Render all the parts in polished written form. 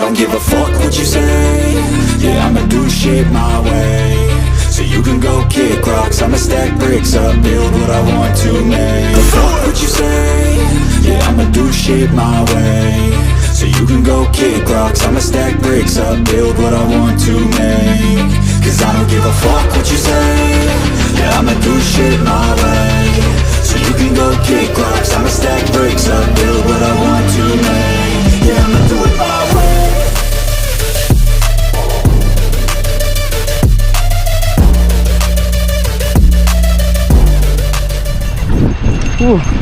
don't give a fuck what you say. Yeah, I'ma do shit my way. So you can go kick rocks, I'ma stack bricks up, build what I want to make. Fuck what you say. Yeah, I'ma do shit my way. So you can go kick rocks, I'ma stack bricks up, build what I want to make. Cause I don't give a fuck what you say. Yeah, I'ma do shit my way. So you can go kick rocks, I'ma stack bricks up, build what I want to make. Yeah, I'ma do it my way.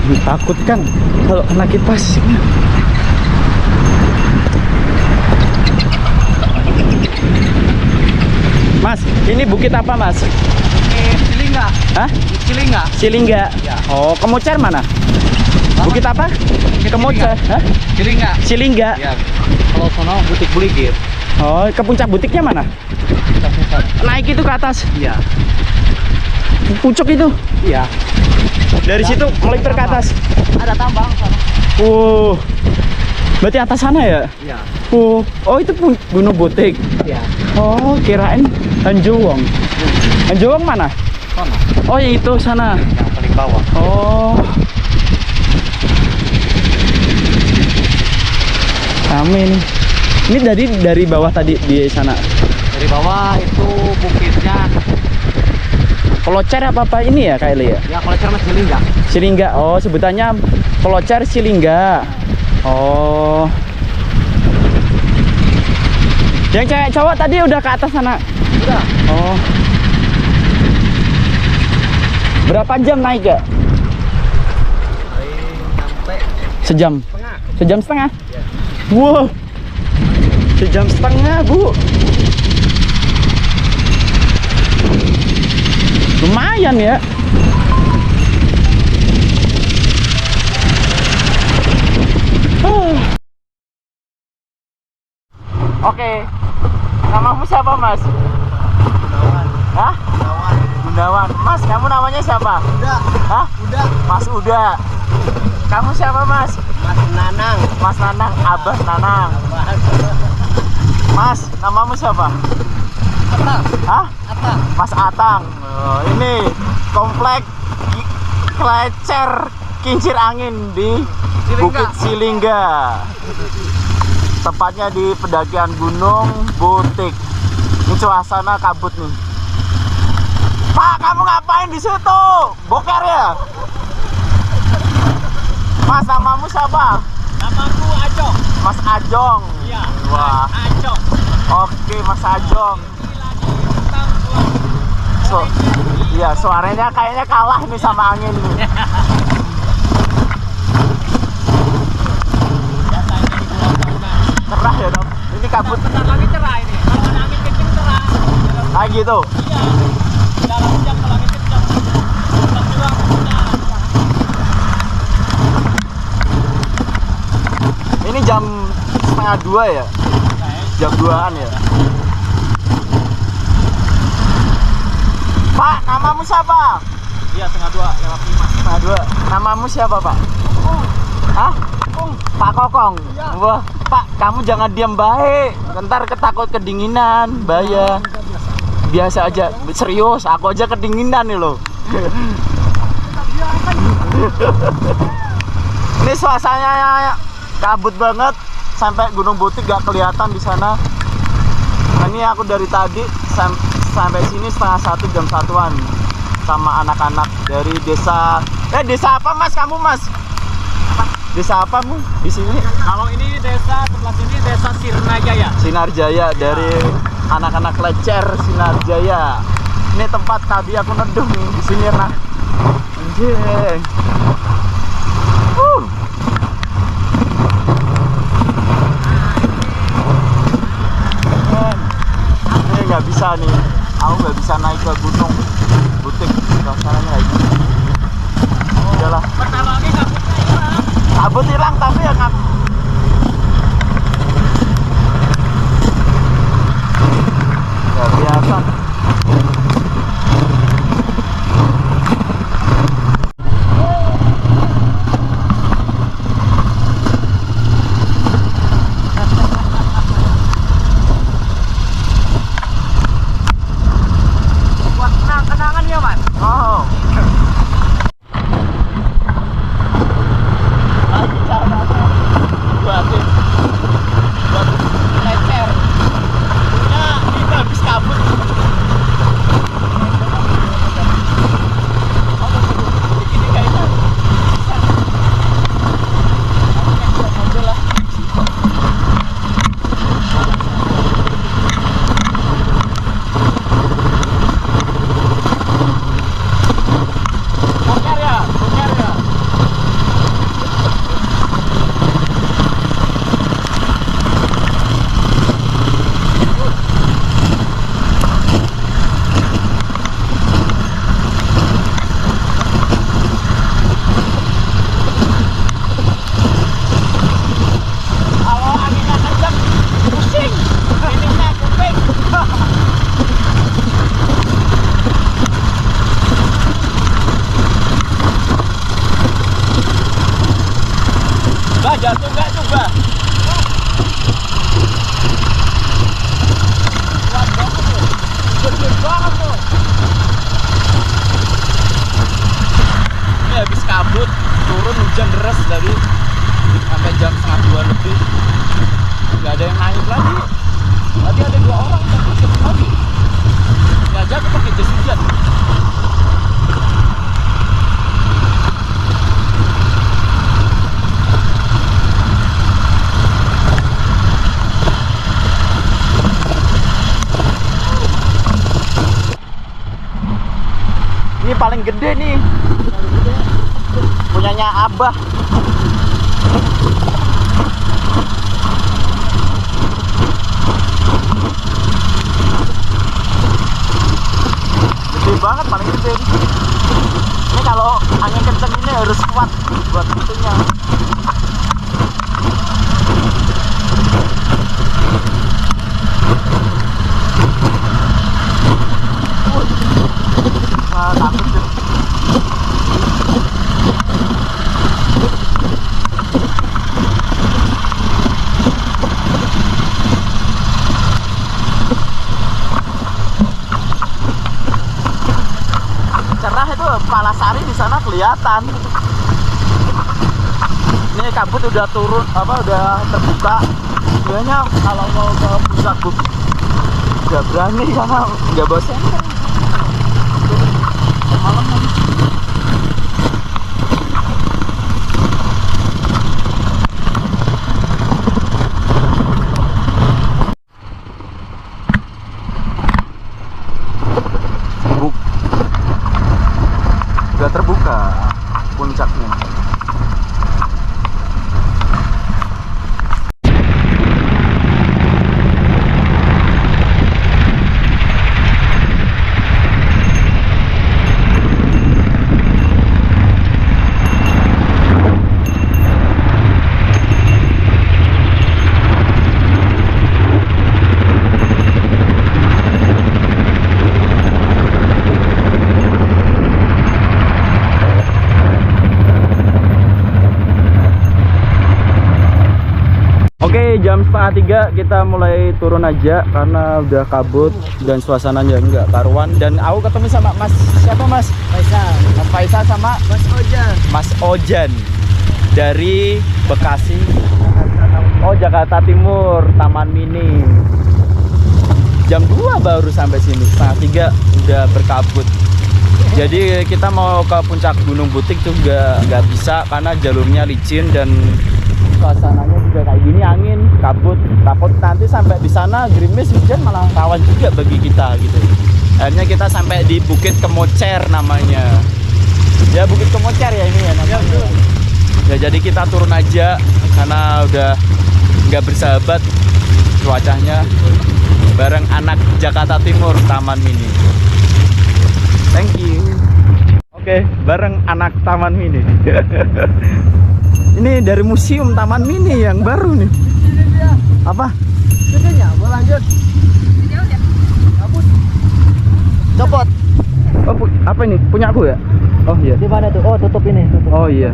Ditakutkan kalau kena kipas. Mas, ini bukit apa, Mas? Bukit Cilingga. Hah? Cilingga. Cilingga. Ya. Oh, Kemocer mana? Bukit apa? Kemocer. Hah? Cilingga. Cilingga. Ya. Kalau sono butik Buligir. Oh, ke puncak butiknya mana? Naik itu ke atas. Iya. Pucuk itu. Iya. Dari situ melipir ke atas. Ada tambang sana. Berarti atas sana ya? Iya. Oh itu Gunung Butik. Iya. Oh, kirain Tanjung. Tanjung mana? Sana. Oh, yang itu sana. Yang paling bawah. Oh. Rame nih. Ini dari bawah tadi di sana. Dari bawah itu bukitnya. Kelocer apa ini ya Kak Eli ya? Ya, Kelocer Mas Cilingga. Cilingga. Oh, sebutannya Kelocer Cilingga. Oh. Yang cewek cowok tadi udah ke atas sana. Udah. Oh. Berapa jam naik ya? Sampai Sejam. setengah. Sejam setengah? Ya. Wow. Sejam setengah, Bu. Lumayan ya. Oke. Namamu siapa, Mas? Gunawan. Hah? Gunawan. Gunawan. Mas, kamu namanya siapa? Udah. Hah? Udah. Mas Uda. Kamu siapa, Mas? Mas Nanang. Mas Nanang, Abah Nanang. Mas, namamu siapa? Atang. Hah? Atang. Mas Atang. Oh, ini komplek Klecer Kincir Angin di Cilingga. Bukit Cilingga. Tepatnya di pendakian Gunung Butik. Ini suasana kabut nih. Pak, kamu ngapain di situ? Boker ya? Mas, namamu siapa? Namaku Ajong. Mas Ajong. Iya. Wah. Ajong. Oke, Mas Ajong. Iya, suaranya kayaknya kalah nih sama angin nih. Cerah ya, Dok. Ini kabut. Bentar lagi cerah ini. Kalau ada angin kenceng cerah. Ah gitu. Iya. Dalam jam kalau angin kenceng. Jam curang udah. Ini jam setengah 2 ya? Jam 2-an ya? Pak, namamu siapa? Iya, setengah 2 lewat 5. Setengah 2. Namamu siapa, Pak? Hah? Pak Kokong. Iya. Wah, Pak, kamu jangan diam baik. Ntar ketakut kedinginan, bahaya. Biasa aja, serius. Aku aja kedinginan nih loh. Ini suasananya kabut banget, sampai Gunung Butik gak kelihatan di sana. Nah, ini aku dari tadi sampai sini setengah 1 jam 1-an sama anak-anak dari desa. Desa apa, Mas? Kamu, Mas? Desa apa, mu? Di sini? Kalau ini desa sebelah sini desa Sirnajaya. Sinarjaya, dari anak-anak Klecer Sinarjaya. Ini tempat tadi aku neduh nih di sini, nah. Anjing. Ini nggak bisa nih, aku nggak bisa naik ke Gunung Butik. Suasananya kayak gini. Udahlah. Bentar lagi kabutnya hilang. Kabut hilang tapi ya nggak biasa. jatuh nggak coba? Kuat banget tuh. Gede banget tuh. Ini habis kabut, turun hujan deras dari sampai jam 1:30 lebih. Nggak ada yang naik lagi. Tadi ada 2 orang yang ikut lagi. Ini aja aku pakai jas hujan. Ini paling gede nih. Punyanya Abah. Gede banget, paling gede. Ini kalau angin kenceng ini harus kuat buat itunya. Takut tuh. Cerah itu Palasari di sana kelihatan. Ini kabut udah turun, udah terbuka. Sebenarnya kalau mau ke puncak bukit nggak berani karena nggak bosan. Malam nih. Udah terbuka puncaknya. Oke, jam 2:30 kita mulai turun aja karena udah kabut dan suasananya nggak karuan. Dan aku ketemu sama Mas, siapa Mas? Faisal. Mas Faisal sama Mas Ojan. Mas Ojan dari Bekasi. Oh, Jakarta Timur, Taman Mini. Jam 2 baru sampai sini, 2:30 udah berkabut. Jadi kita mau ke puncak Gunung Butik juga nggak bisa karena jalurnya licin dan suasananya juga kayak gini, angin, kabut. Takut nanti sampai di sana gerimis, hujan, malah rawan juga bagi kita gitu. Akhirnya kita sampai di Bukit Kemocer namanya. Ya Bukit Kemocer ya ini ya namanya. Ya jadi kita turun aja karena udah nggak bersahabat cuacanya. Bareng anak Jakarta Timur Taman Mini. Thank you. Oke, bareng anak Taman Mini. Ini dari museum Taman Mini yang baru nih. Apa? Videonya, mau lanjut? Kabut. Copot. Oh, apa ini? Punya aku ya? Oh iya. Di mana tuh? Oh, tutup ini. Tutup. Oh iya.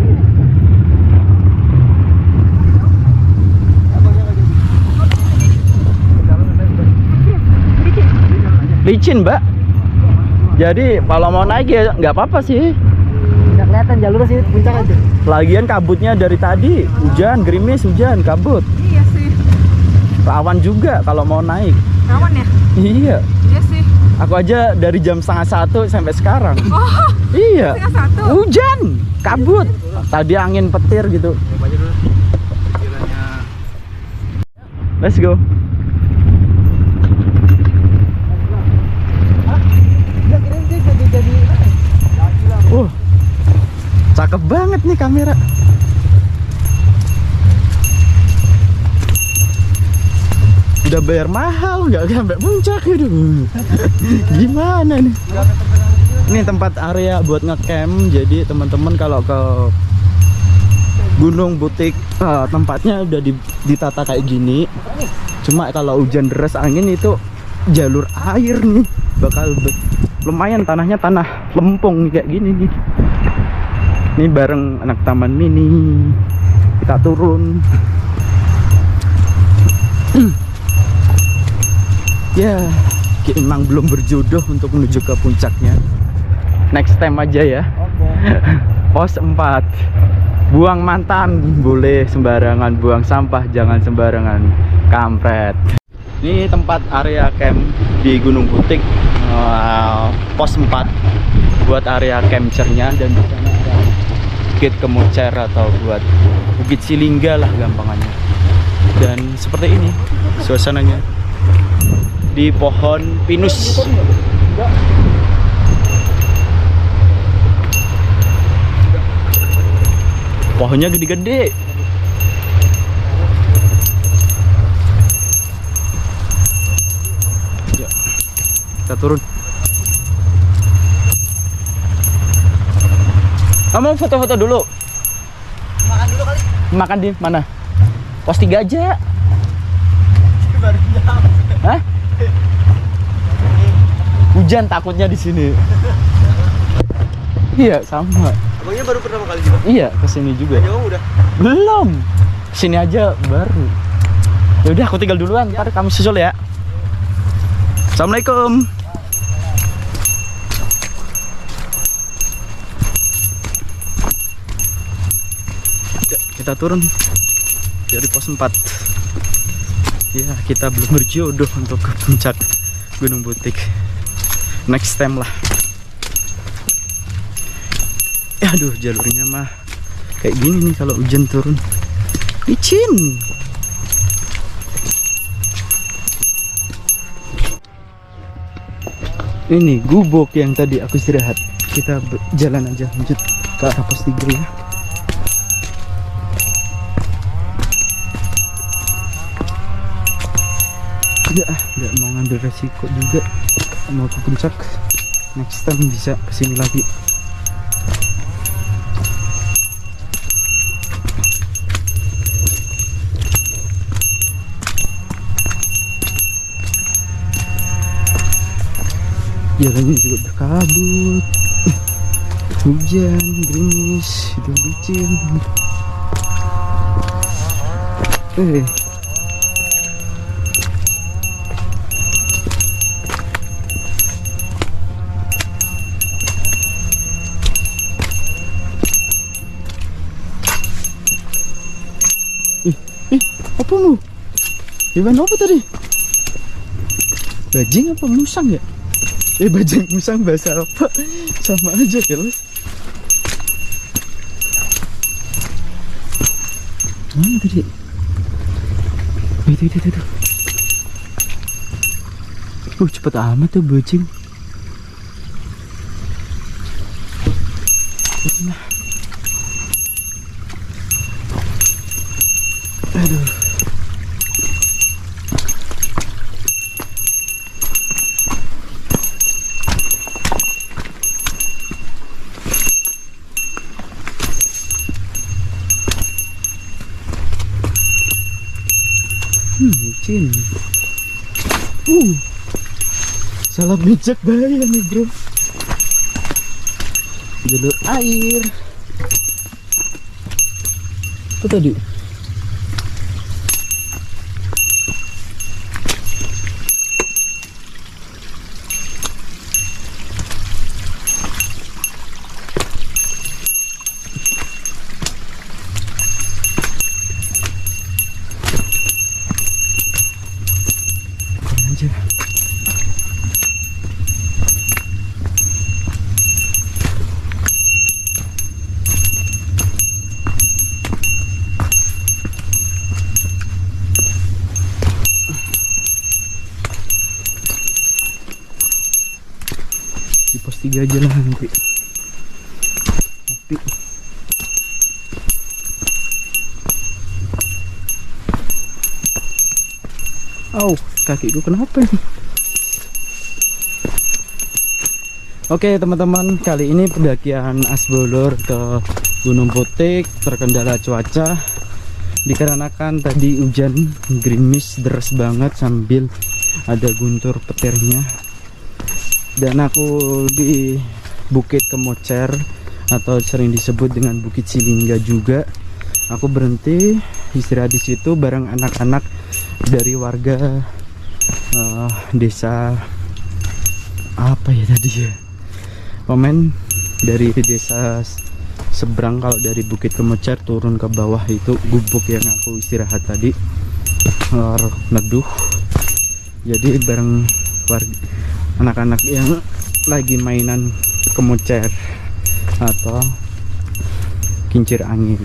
Licin, Mbak. Jadi kalau mau naik ya nggak apa-apa sih. Nggak kelihatan jalurnya sih, puncak aja. Lagian kabutnya dari tadi, hujan, gerimis, hujan, kabut. Iya sih. Rawan juga kalau mau naik. Rawan ya? Iya. Iya sih. Aku aja dari jam 12:30 sampai sekarang. Oh, Iya. 1:30. Hujan, kabut. Tadi angin petir gitu. Let's go. Cakep banget nih kamera. Udah bayar mahal, nggak sampai puncak gitu. Gimana nih? Ini tempat area buat ngecamp. Jadi teman-teman kalau ke Gunung Butik, tempatnya udah ditata kayak gini. Cuma kalau hujan deras angin itu jalur air nih bakal lumayan, tanahnya tanah lempung kayak gini nih. Ini bareng anak Taman Mini. Kita turun. Ya, emang belum berjodoh untuk menuju ke puncaknya. Next time aja ya. Pos 4. Buang mantan boleh sembarangan, buang sampah jangan sembarangan, kampret. Ini tempat area camp di Gunung Butik, pos 4 buat area campernya, dan di sana ada Bukit Kemocer atau buat Bukit Silingga lah gampangannya. Dan seperti ini suasananya di pohon pinus. Pohonnya gede-gede. Ya, kita turun. Kamu foto-foto dulu. Makan dulu kali. Makan di mana? Pos 3 aja. Baru jam. Hah? Hujan takutnya di sini. Iya, sama. Pokoknya baru pertama kali juga. Iya, kesini juga. Jauh udah. Belum. Sini aja baru. Ya udah, aku tinggal duluan. Ntar kamu susul ya. Assalamualaikum. Kita turun dari pos 4. Ya, kita belum berjodoh untuk ke puncak Gunung Butik. Next time lah. Aduh, jalurnya mah kayak gini nih kalau hujan turun. Licin. Ini gubuk yang tadi aku istirahat. Kita jalan aja lanjut ke arah pos 3 ya. Nggak mau ngambil resiko juga. Mau ke puncak. Next time bisa kesini lagi. Jalannya juga berkabut, hujan, gerimis, itu licin. Apa mu? Hewan apa tadi? Bajing apa musang ya? Bajing musang bahasa apa? Sama aja kelas. Mana tadi? Itu. Cepet amat tuh bajing. Nah. Aduh. Licin. Salah bijak bahaya nih bro. Jalur air. Apa tadi? Aja. Di pos 3 aja lah nanti. Tapi kakiku kenapa ini? Oke teman-teman, kali ini pendakian Asbolor ke Gunung Butik terkendala cuaca dikarenakan tadi hujan gerimis deras banget sambil ada guntur petirnya. Dan aku di Bukit Kemocer atau sering disebut dengan Bukit Silingga juga. aku berhenti istirahat di situ bareng anak-anak dari warga desa apa ya tadi ya, komen dari desa seberang. Kalau dari Bukit Kemecer turun ke bawah itu gubuk yang aku istirahat tadi, neduh. Jadi bareng warga anak-anak yang lagi mainan kemecer atau kincir angin.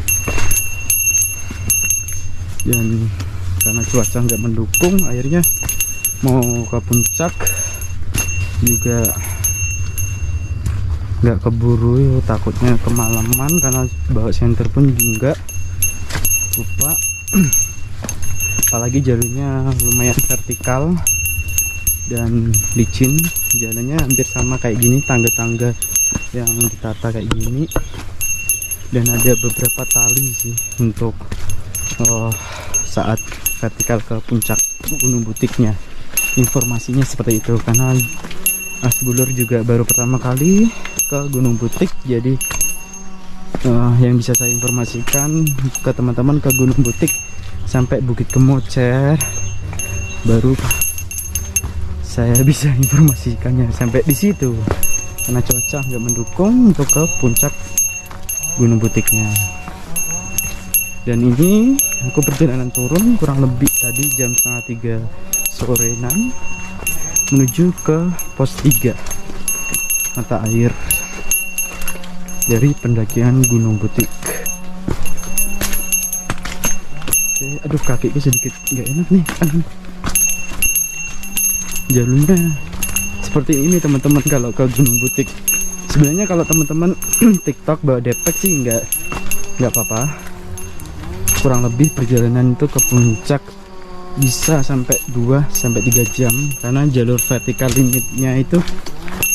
Dan karena cuaca nggak mendukung, akhirnya mau ke puncak juga nggak keburu, takutnya kemalaman karena bawa senter pun juga lupa. Apalagi jalurnya lumayan vertikal dan licin, jalannya hampir sama kayak gini, tangga-tangga yang ditata kayak gini, dan ada beberapa tali sih untuk saat vertikal ke puncak Gunung Butiknya. Informasinya seperti itu, karena Asbulur juga baru pertama kali ke Gunung Butik, jadi yang bisa saya informasikan ke teman-teman ke Gunung Butik sampai Bukit Kemecer, baru saya bisa informasikannya sampai di situ karena cuaca nggak mendukung untuk ke puncak Gunung Butiknya. Dan ini aku perjalanan turun kurang lebih tadi jam 2:30 sorean menuju ke pos 3 mata air dari pendakian Gunung Butik. Oke, aduh kakiku sedikit nggak enak nih kan. Jalurnya seperti ini teman-teman kalau ke Gunung Butik. Sebenarnya kalau teman-teman TikTok bawa depek sih nggak apa-apa. Kurang lebih perjalanan itu ke puncak bisa sampai 2-3 jam karena jalur vertikal limitnya itu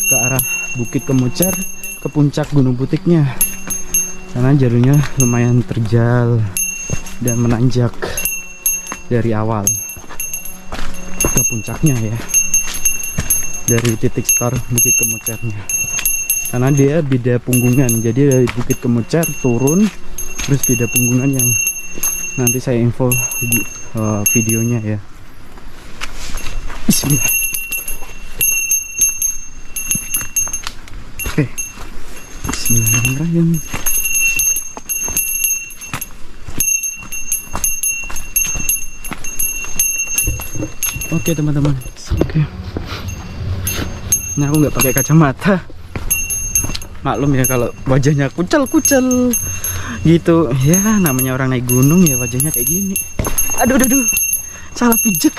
ke arah Bukit Kemecer ke puncak Gunung Butiknya, karena jalurnya lumayan terjal dan menanjak dari awal ke puncaknya ya, dari titik start Bukit Kemecernya, karena dia beda punggungan. Jadi dari Bukit Kemecer turun terus beda punggungan yang nanti saya info videonya ya. Bismillah. Oke, bismillahirrahmanirrahim. Oke teman-teman, oke. Nah aku nggak pakai kacamata, maklum ya kalau wajahnya kucel-kucel gitu ya, namanya orang naik gunung ya wajahnya kayak gini. Aduh salah pijak,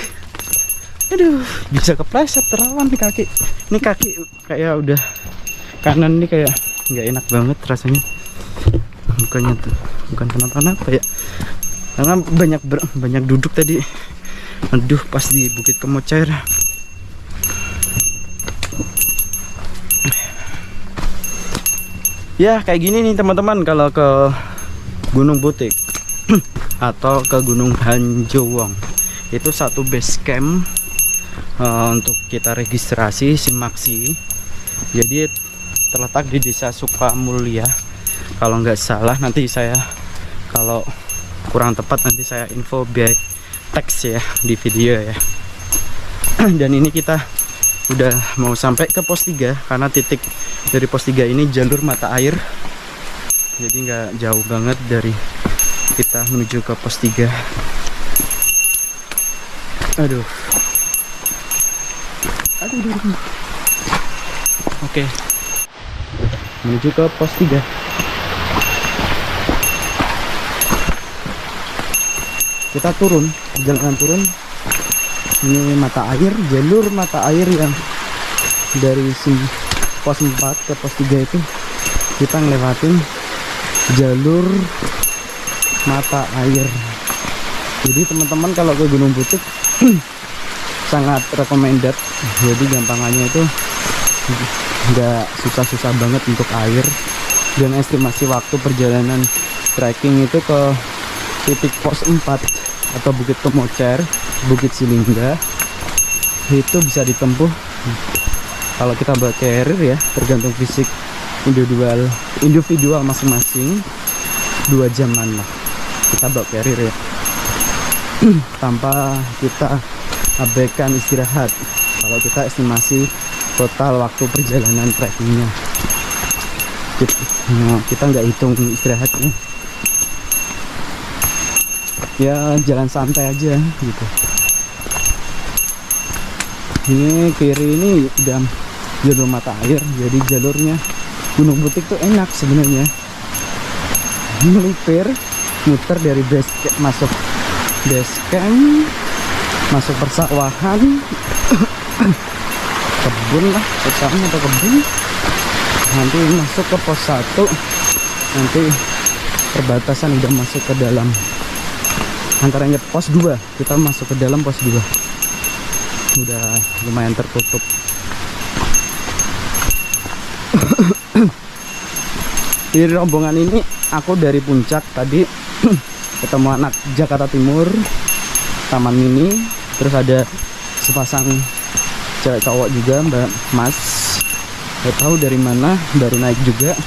aduh bisa kepleset, terawan nih kaki. Ini kaki kayak udah kanan nih kayak nggak enak banget rasanya, bukan kenapa-napa ya, karena banyak duduk tadi. Aduh pas di Bukit Kemecer. Ya kayak gini nih teman-teman kalau ke Gunung Butik atau ke Gunung Hanjowong. Itu satu base camp untuk kita registrasi Simaksi. Jadi terletak di Desa Sukamulya kalau nggak salah. Nanti saya kalau kurang tepat nanti saya info by teks ya di video ya. Dan ini kita udah mau sampai ke pos 3 karena titik dari pos 3 ini jalur mata air, jadi nggak jauh banget dari kita menuju ke pos 3. Aduh. Oke, menuju ke pos 3. Kita turun, perjalanan turun. Ini mata air, jalur mata air yang dari pos 4 ke pos 3 itu kita ngelewatin jalur mata air. Jadi teman-teman kalau ke Gunung Butik sangat recommended. Jadi gampangannya itu nggak susah-susah banget untuk air, dan estimasi waktu perjalanan trekking itu ke titik pos 4 atau Bukit Kemecer, Bukit Silingga itu bisa ditempuh kalau kita bawa carrier ya, tergantung fisik individual masing-masing, 2 jaman lah. kita bawa carrier ya. Tanpa kita abaikan istirahat. Kalau kita estimasi total waktu perjalanan trekkingnya, kita nggak hitung istirahatnya, ya jalan santai aja gitu. Ini kiri ini udah jalur mata air, jadi jalurnya Gunung Butik tuh enak sebenarnya. Melipir, muter dari base camp, masuk base camp, masuk persawahan, kebun lah, persawahan atau kebun, nanti masuk ke pos 1, nanti perbatasan udah masuk ke dalam, antaranya pos 2, kita masuk ke dalam pos 2, udah lumayan tertutup. Di rombongan ini aku dari puncak tadi ketemu anak Jakarta Timur, Taman Mini, terus ada sepasang cewek cowok juga, Mbak Mas, gak tahu dari mana, baru naik juga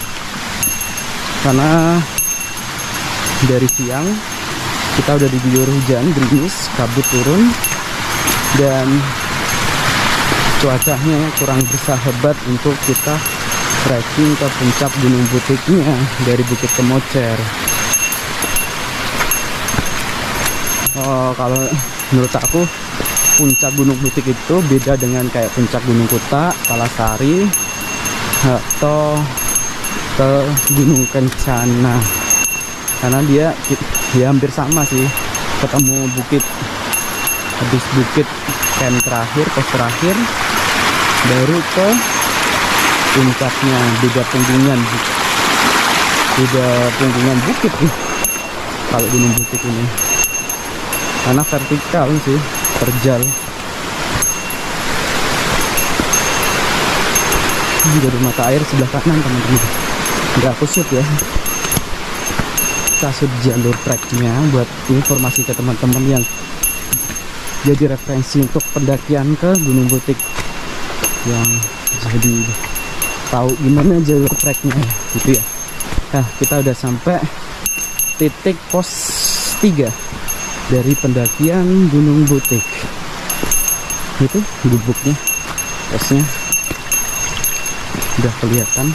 karena dari siang kita udah diguyur hujan, gerimis, kabut turun, dan cuacanya kurang bersahabat untuk kita trekking ke puncak Gunung Butiknya dari Bukit Kemocer. Kalau menurut aku puncak Gunung Butik itu beda dengan kayak puncak Gunung Kuta, Palasari, atau ke Gunung Kencana, karena dia hampir sama sih, ketemu bukit, habis bukit camp terakhir, pos terakhir, baru ke puncaknya. Beda punggungan bukit nih kalau Gunung Butik ini, karena vertikal sih, terjal. Ini dari mata air sebelah kanan teman-teman, nggak aku shoot ya, kita shoot jalur treknya buat informasi ke teman-teman yang jadi referensi untuk pendakian ke Gunung Butik, yang jadi tahu gimana jalur treknya gitu ya. Nah, kita udah sampai titik pos 3 dari pendakian Gunung Butik. Itu gubuknya, posnya udah kelihatan.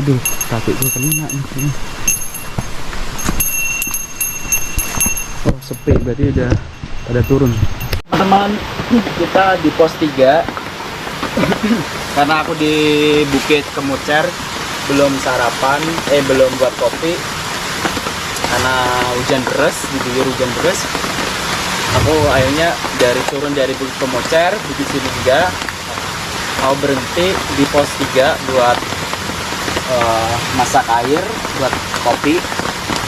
Aduh, kaki gue kena nih. Oh, sepi, berarti udah pada turun. Teman-teman, kita di pos 3 karena aku di Bukit Kemocer belum sarapan, belum buat kopi karena hujan deras, diguyur hujan deras. Aku akhirnya turun dari Bukit Kemocer, Bukit Siningga, mau berhenti di pos 3 buat masak air, buat kopi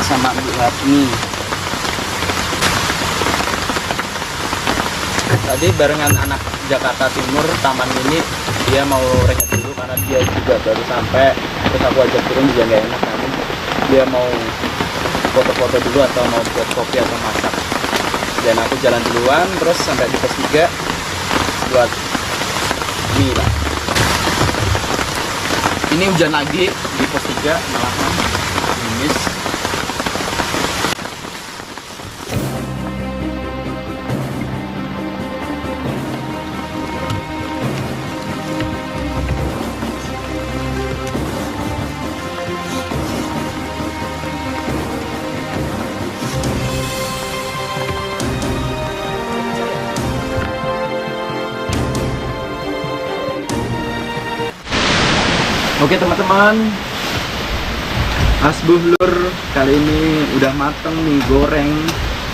sama buat mie. Tadi barengan anak Jakarta Timur, Taman Mini, dia mau rehat dulu karena dia juga baru sampai, terus aku ajak turun juga nggak enak kan, dia mau foto-foto dulu atau mau buat kopi atau masak, dan aku jalan duluan terus sampai di pos 3 buat mie lah. Ini hujan lagi di pos 3, malahan gerimis. Oke teman-teman, asbuhlur kali ini udah mateng nih, goreng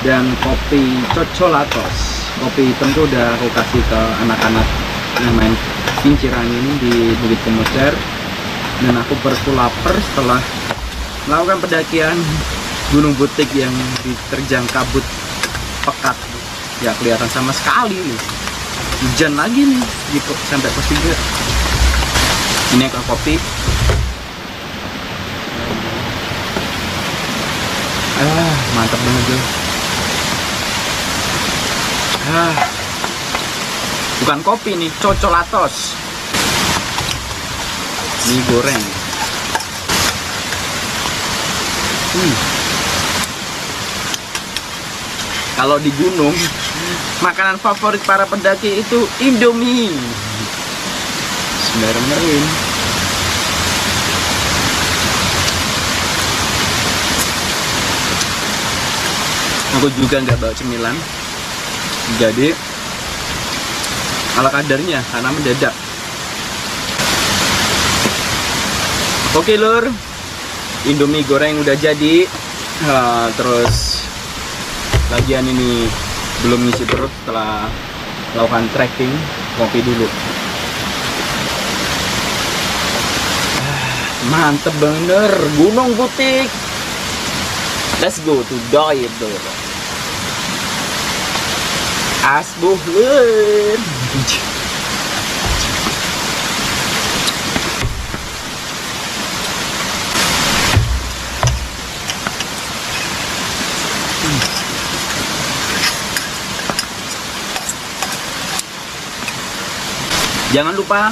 dan kopi cocolatos. Kopi hitam tuh udah aku kasih ke anak-anak yang main kinciran ini di Bukit Kemocer, dan aku bersulapar setelah melakukan pendakian Gunung Butik yang diterjang kabut pekat, ya kelihatan sama sekali nih. Hujan lagi nih gitu sampai pos 3. Ini ke kopi. Mantap banget tuh. Bukan kopi nih, cocolatos. Mie goreng. Kalau di gunung, makanan favorit para pendaki itu Indomie. Bismillahirrahmanirrahim. Aku juga nggak bawa cemilan, jadi ala kadarnya karena mendadak. Oke lur, Indomie goreng udah jadi. Terus lagian ini belum ngisi perut setelah melakukan trekking. Kopi dulu. Mantep bener, Gunung Butik. Let's go to diet dulu. Asbuh lur. Jangan lupa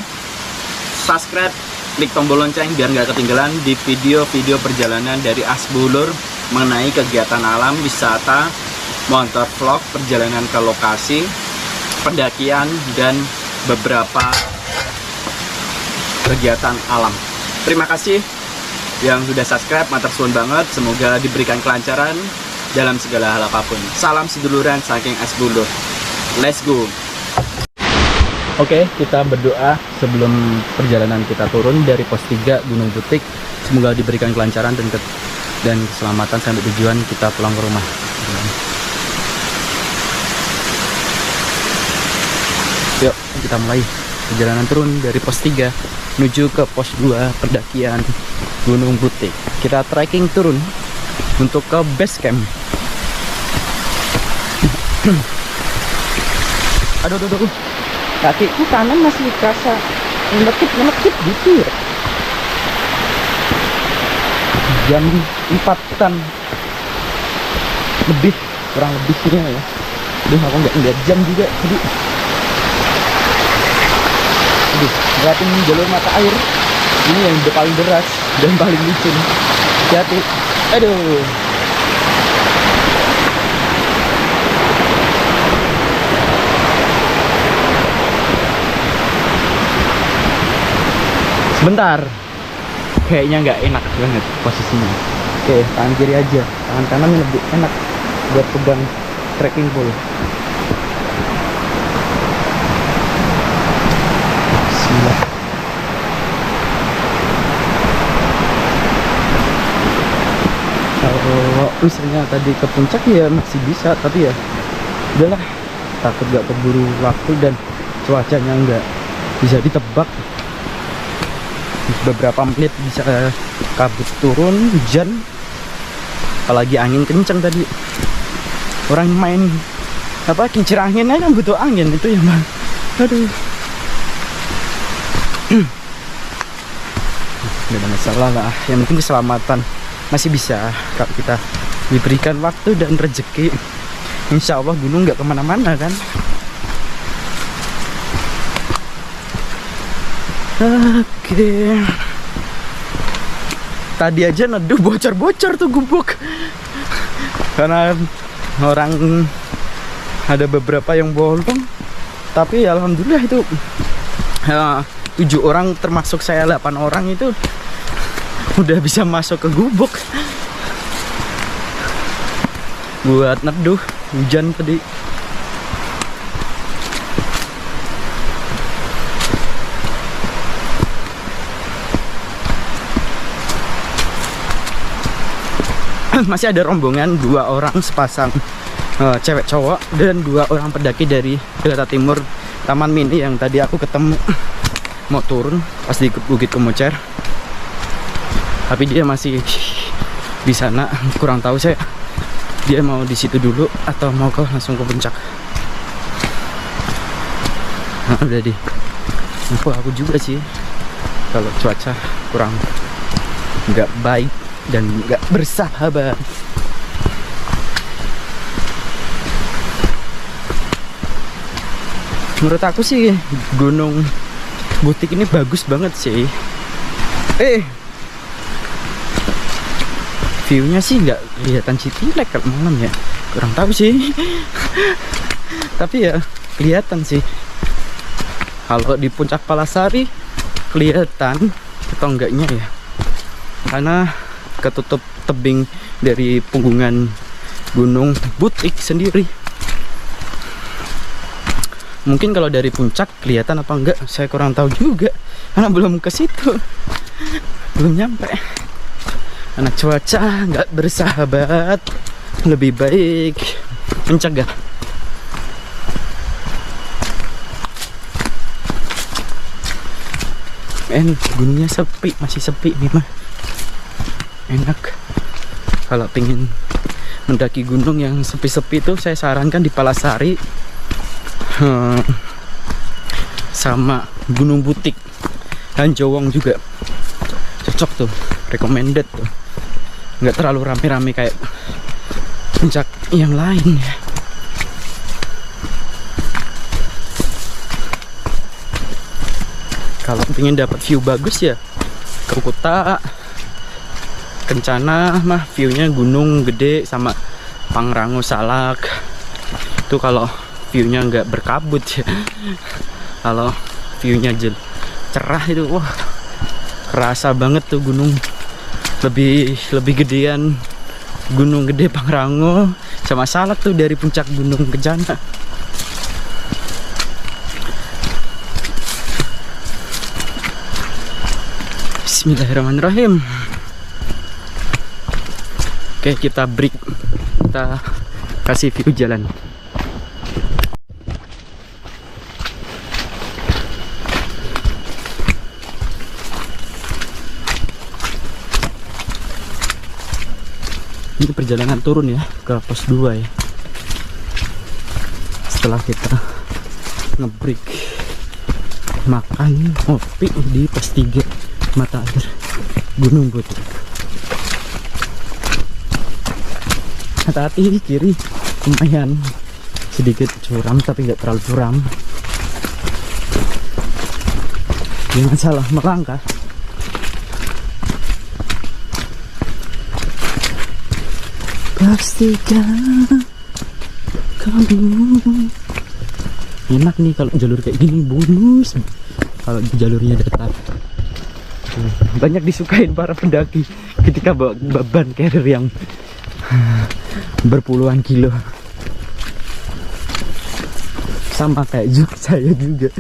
subscribe, klik tombol lonceng biar nggak ketinggalan di video-video perjalanan dari Asbulur mengenai kegiatan alam, wisata, motor vlog, perjalanan ke lokasi, pendakian, dan beberapa kegiatan alam. Terima kasih yang sudah subscribe, matur suwun banget. Semoga diberikan kelancaran dalam segala hal apapun. Salam seduluran saking Asbulur. Let's go. Oke, kita berdoa sebelum perjalanan kita turun dari pos 3 Gunung Butik. Semoga diberikan kelancaran dan keselamatan sampai tujuan kita pulang ke rumah. Yuk, kita mulai perjalanan turun dari pos 3 menuju ke pos 2 pendakian Gunung Butik. Kita trekking turun untuk ke base camp. Aduh. Kakiku kanan masih kerasa ngelekit gitu ya. Jam 4-an lebih, kurang lebih sih ya. Aduh, aku nggak ngeliat jam juga tadi. Aduh, ngeliatin jalur mata air. Ini yang paling deras dan paling licin. Hati-hati. Aduh. Bentar, kayaknya nggak enak banget posisinya. Oke, tangan kiri aja, tangan kanan lebih enak buat pegang trekking pole. Bismillah. Kalau misalnya tadi ke puncak ya masih bisa, tapi ya udahlah, takut nggak keburu waktu dan cuacanya nggak bisa ditebak. Beberapa menit bisa kabut turun, hujan, apalagi angin kencang tadi. Orang main apa kincir angin aja kan butuh angin itu ya bang. Aduh, nggak ada masalah lah, yang penting keselamatan masih bisa. Kalau kita diberikan waktu dan rezeki, insya Allah gunung nggak kemana-mana kan. Oke. Tadi aja neduh bocor-bocor tuh gubuk. Karena orang ada beberapa yang bolong. Tapi alhamdulillah itu 7 orang termasuk saya 8 orang itu udah bisa masuk ke gubuk. Buat neduh hujan tadi. Masih ada rombongan 2 orang sepasang cewek cowok dan 2 orang pendaki dari Jakarta Timur Taman Mini yang tadi aku ketemu mau turun pas di Bukit Kemocer, tapi dia masih di sana. Kurang tahu saya dia mau di situ dulu atau mau langsung ke puncak. Nah, udah di aku juga sih kalau cuaca kurang nggak baik dan nggak bersahabat. Menurut aku sih Gunung Butik ini bagus banget sih. View-nya sih nggak kelihatan Citilek kalau malam ya, kurang tahu sih. Tapi ya kelihatan sih. Kalau di puncak Palasari kelihatan atau enggaknya ya, karena ketutup tebing dari punggungan Gunung Butik sendiri. Mungkin kalau dari puncak kelihatan apa enggak, saya kurang tahu juga karena belum ke situ, belum nyampe. Karena cuaca nggak bersahabat, lebih baik mencegah. Gunungnya sepi, masih sepi nih mah. Enak. Kalau pengen mendaki gunung yang sepi-sepi itu saya sarankan di Palasari sama Gunung Butik dan Jowong juga cocok tuh, recommended tuh, nggak terlalu rame-rame kayak puncak yang lain ya. Kalau pengen dapat view bagus ya ke Kuta, Kencana mah viewnya gunung gede sama Pangrango Salak. Itu kalau viewnya nggak berkabut ya. Kalau viewnya cerah itu wah kerasa banget tuh gunung. Lebih gedean Gunung Gede Pangrango sama Salak tuh dari puncak Gunung Kencana. Bismillahirrahmanirrahim. Oke, kita break, kita kasih view jalan. Ini perjalanan turun ya ke pos 2 ya. Setelah kita ngebreak makan kopi di pos 3 mata air Gunung Butik. Hati-hati kiri lumayan sedikit curam tapi nggak terlalu curam. Jangan salah melangkah. Pastikan kamu. Enak nih kalau jalur kayak gini, bonus kalau jalurnya datar. Banyak disukain para pendaki ketika bawa beban carrier yang berpuluhan kilo, sama kayak saya juga.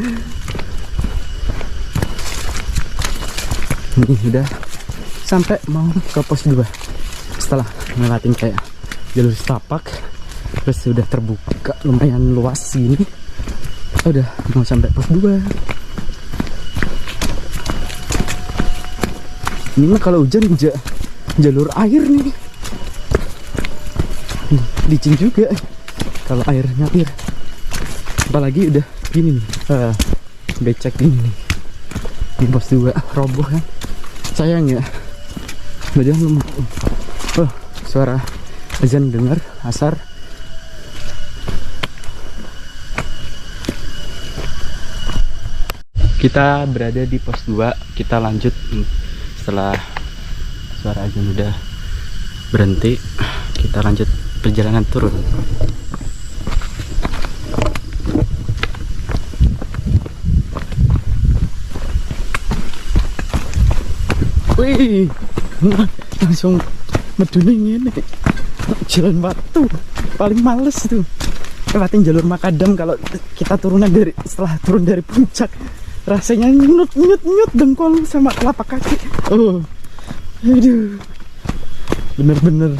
Ini udah sampai mau ke pos 2 setelah ngelatin kayak jalur setapak, terus sudah terbuka lumayan luas gini. Udah mau sampai pos 2. Ini mah kalau hujan jalur air nih, licin juga kalau air ngalir. Apalagi udah gini nih, becek ini nih di pos 2 roboh kan, sayang ya. Padahal suara azan dengar asar. Kita berada di pos 2, kita lanjut. Setelah suara azan udah berhenti, kita lanjut perjalanan turun. Wih, langsung meduning ini. Jalan batu paling males tuh, lewatin jalur makadam. Kalau kita turunan setelah turun dari puncak, rasanya nyut dengkul sama telapak kaki. Aduh, bener-bener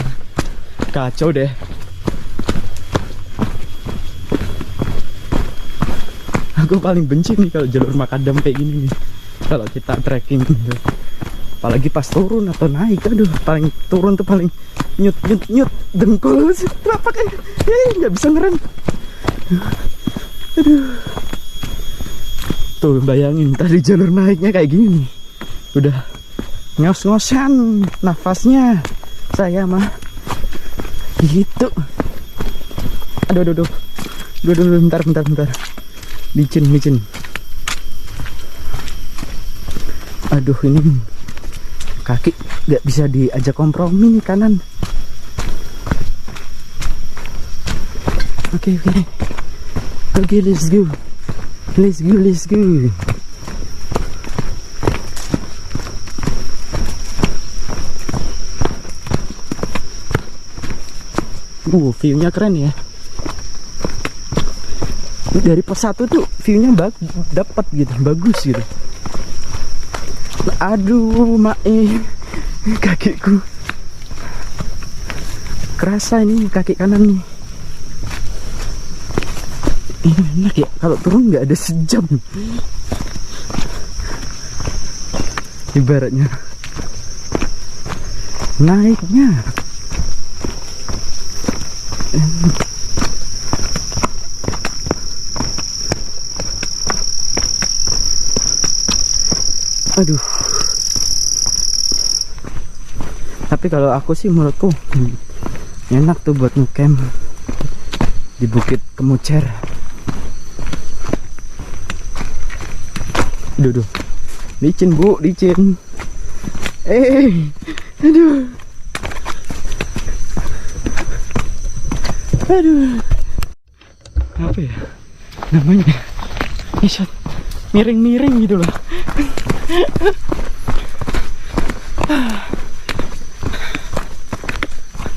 kacau deh. Aku paling benci nih kalau jalur makadam kayak gini nih, kalau kita trekking gitu. Apalagi pas turun atau naik, aduh, paling turun tuh paling nyut dengkul telapak kaki, nggak bisa ngerem. Aduh. Tuh bayangin tadi jalur naiknya kayak gini nih, udah ngos-ngosan nafasnya saya mah gitu. Aduh, bentar, licin. Aduh, ini kaki nggak bisa diajak kompromi nih kanan. Oke, let's go. View-nya keren ya. Dari pos 1 tuh view-nya dapat gitu, bagus gitu. Aduh, kakiku kerasa ini, kaki kanan nih. Ini enak ya, kalau turun nggak ada sejam ibaratnya. Naiknya aduh. Tapi kalau aku sih, menurutku enak tuh buat ngecamp di Bukit Kemucer. Duh, licin bu, licin. Aduh. Apa ya namanya? Isot miring-miring gitu loh.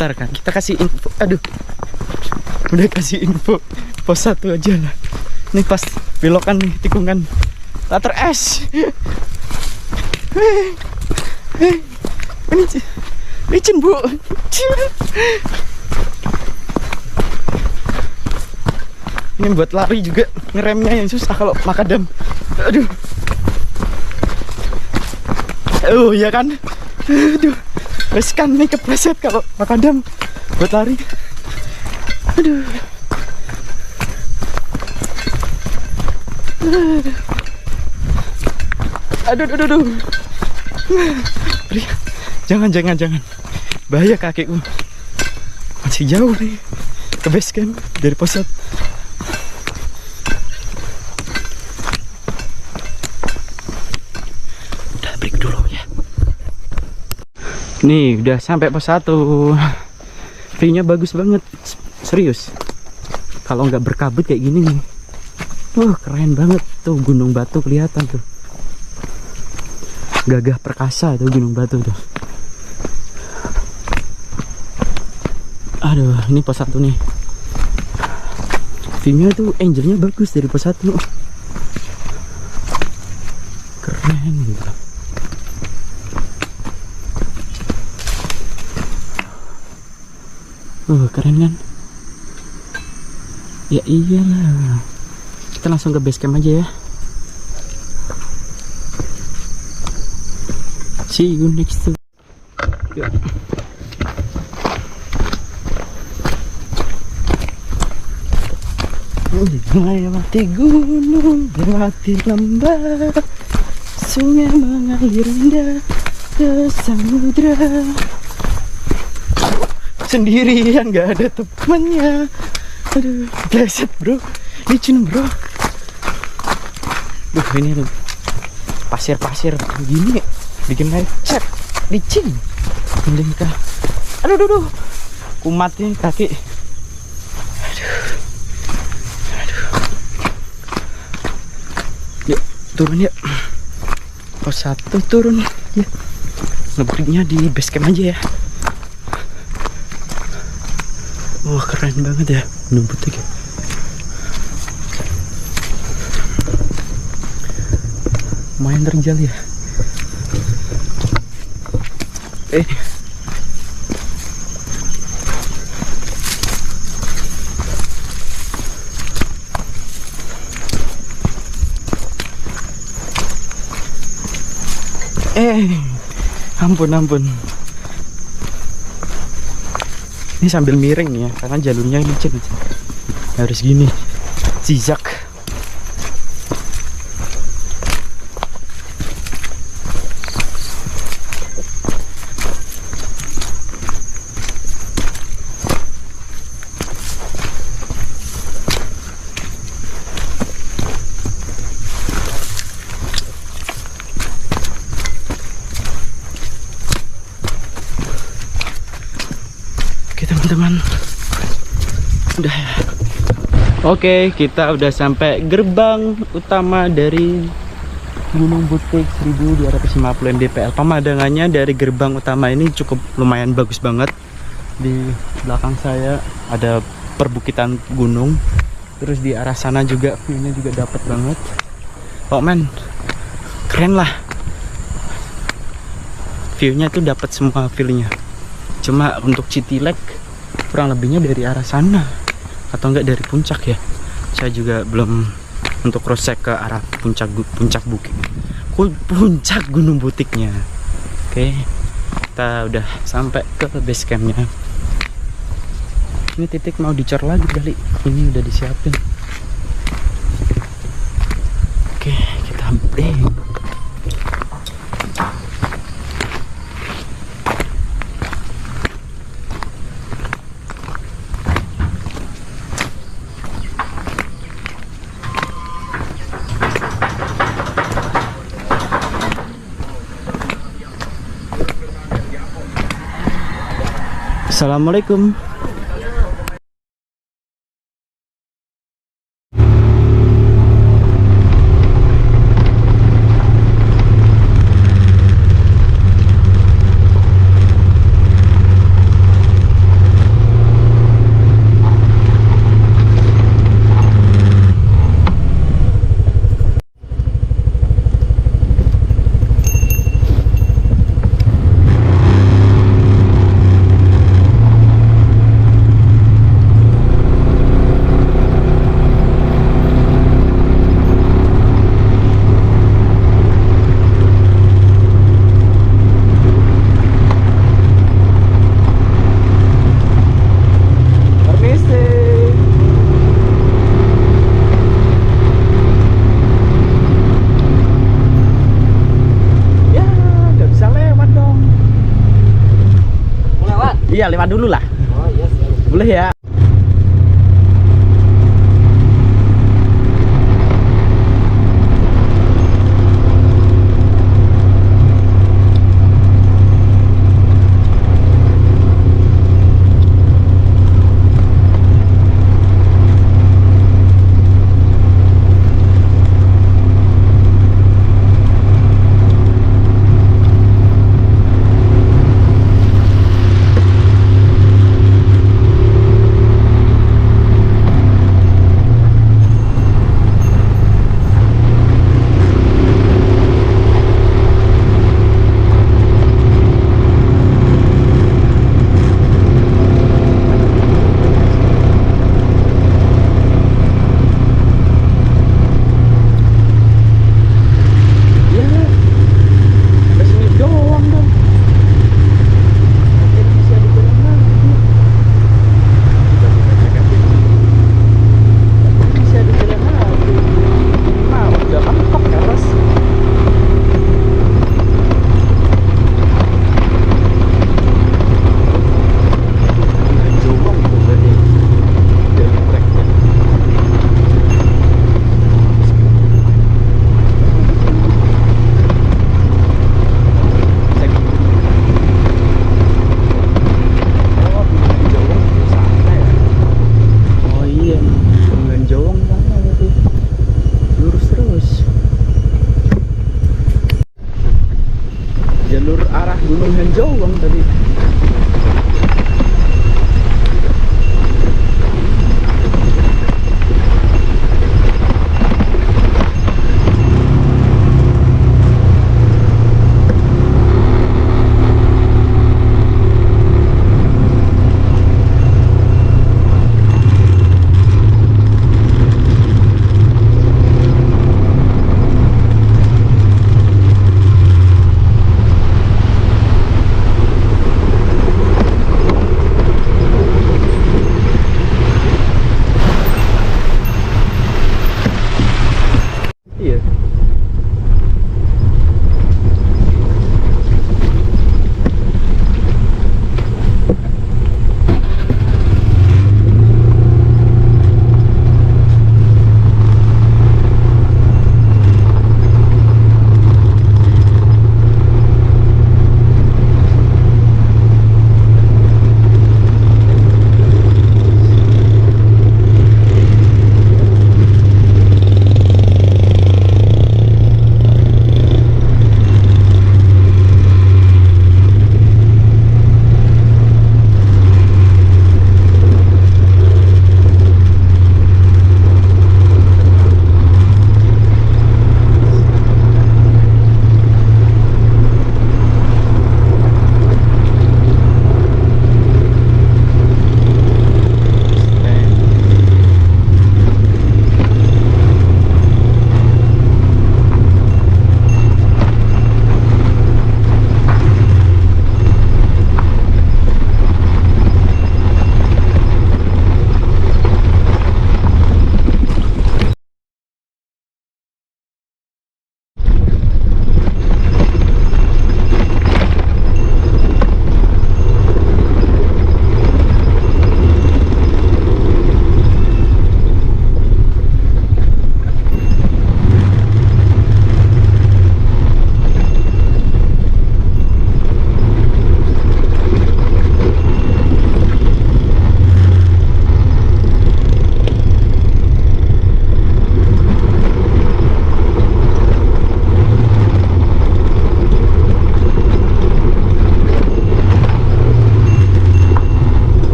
Ntar kan kita kasih info. Aduh, udah kasih info pos 1 aja lah. Ini pas belokan nih, tikungan latar es. Ini licin bu. Ini buat lari juga ngeremnya yang susah kalau makadam. Aduh. Oh iya kan. Aduh. Wes kan nih kepleset kalau makadam buat lari. Aduh. Aduh. Jangan. Bahaya kakiku. Masih jauh nih ke base camp dari pos 1. Udah break dulu ya. Nih udah sampai pos 1. View-nya bagus banget. Serius. Kalau nggak berkabut kayak gini nih. Wah, keren banget tuh, Gunung Batu kelihatan tuh. Gagah perkasa tuh Gunung Batu tuh. Aduh, ini pos 1 nih. View-nya tuh angelnya bagus dari pos 1. Keren gitu. Keren kan? Ya iyalah. Kita langsung ke base camp aja ya. See you next time. Melewati gunung, melewati lembah, sungai mengalir indah ke samudra. Sendirian, gak ada temannya. Aduh, pleset bro, licin bro. Duh, ini tuh pasir-pasir begini bikin lecet, licin. Mending kah. Aduh, kumatnya kaki. Aduh. Yuk, turun ya. Pos 1 turun ya. Ngebriknya di base camp aja ya. Wah, keren banget ya Gunung Butik ya. Lumayan terjal ya. Ampun. Ini sambil miring nih ya, karena jalurnya licin. Harus gini, zigzag. teman-teman. Udah ya. Oke, kita udah sampai gerbang utama dari Gunung Butik 1250 mdpl. Pemandangannya dari gerbang utama ini cukup lumayan bagus banget. Di belakang saya ada perbukitan gunung. Terus di arah sana juga view-nya juga dapet banget. Oh men, keren lah. View-nya tuh dapat semua feel-nya. Cuma untuk Citilek kurang lebihnya dari arah sana atau enggak dari puncak ya. Saya juga belum untuk cross check ke arah puncak bukit. Puncak Gunung Butiknya. Oke. Kita udah sampai ke base campnya. Ini titik mau dicor lagi kali. Ini udah disiapin. Oke, kita break. Assalamualaikum. Iya, lewat dulu lah. Oh iya, Boleh ya.